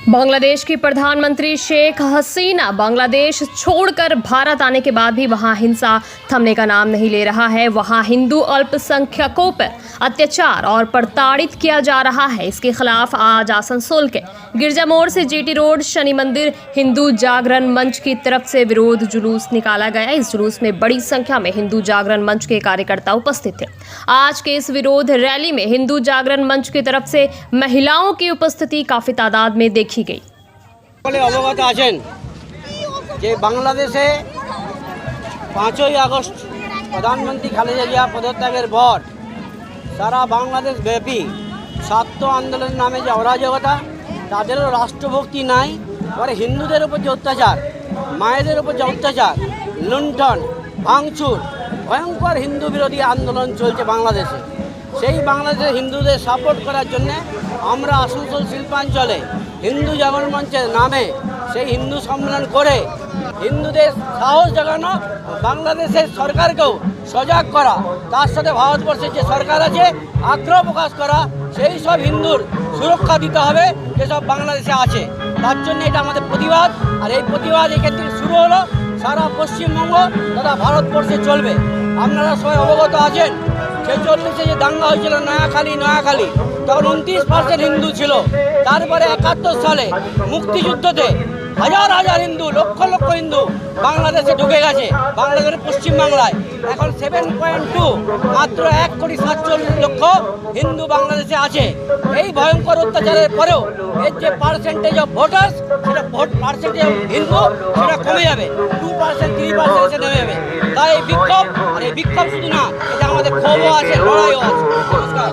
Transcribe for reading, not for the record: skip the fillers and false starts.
बांग्लादेश की प्रधानमंत्री शेख हसीना बांग्लादेश छोड़कर भारत आने के बाद भी वहां हिंसा थमने का नाम नहीं ले रहा है। वहां हिंदू अल्पसंख्यकों पर अत्याचार और प्रताड़ित किया जा रहा है। इसके खिलाफ आज आसनसोल के गिरजा मोड़ से जीटी रोड शनि मंदिर हिंदू जागरण मंच की तरफ से विरोध जुलूस निकाला गया। इस जुलूस में बड़ी संख्या में हिंदू जागरण मंच के कार्यकर्ता उपस्थित थे। आज के इस विरोध रैली में हिंदू जागरण मंच की तरफ से महिलाओं की उपस्थिति काफी तादाद में देखी गई। अवगत आছেন যে বাংলাদেশে 5ই আগস্ট প্রধানমন্ত্রী খালেদা জিয়া পদত্যাগের পর সারা বাংলাদেশ ব্যাপী ছাত্র আন্দোলন নামে যে অরাজকতা, তাদেরও রাষ্ট্রভক্তি নাই, পরে হিন্দুদের উপর যে অত্যাচার, মায়েদের উপর যে অত্যাচার, লুণ্ঠন ভাঙচুর, ভয়ঙ্কর হিন্দু বিরোধী আন্দোলন চলছে বাংলাদেশে। সেই বাংলাদেশে হিন্দুদের সাপোর্ট করার জন্য আমরা আসানসোল শিল্পাঞ্চলে হিন্দু জাগরণ মঞ্চের নামে সেই হিন্দু সম্মেলন করে হিন্দুদের সাহস জাগানো, বাংলাদেশের সরকারকেও সজাগ করা, তার সাথে ভারতবর্ষের যে সরকার আছে আগ্রহ প্রকাশ করা, সেই সব হিন্দুর সুরক্ষা দিতে হবে যেসব বাংলাদেশে আছে। তার জন্য এটা আমাদের প্রতিবাদ। আর এই প্রতিবাদ এখান থেকে শুরু হলো, সারা পশ্চিমবঙ্গ তথা ভারতবর্ষে চলবে। আপনারা সবাই অবগত আছেন 46-এ যে দাঙ্গা হয়েছিল নয়াখালী, তখন 29% হিন্দু ছিল। তারপরে 71 সালে মুক্তিযুদ্ধতে হাজার হাজার হিন্দু, লক্ষ লক্ষ হিন্দু বাংলাদেশে ঢুকে গেছে, বাংলাদেশের পশ্চিমবাংলায়। এখন 7.2 মাত্র 1,47,00,000 হিন্দু বাংলাদেশে আছে। এই ভয়ঙ্কর অত্যাচারের পরেও এর যে পার্সেন্টেজ অফ ভোটার্স, সেটা ভোট পার্সেন্টেজ অফ হিন্দু সেটা কমে যাবে, 2% 3% এসে নেমে যাবে। তাই এই বিক্ষোভ, আর এই বিক্ষোভ শুধু না, এটা আমাদের ক্ষোভও আছে, লড়াইও আছে। নমস্কার।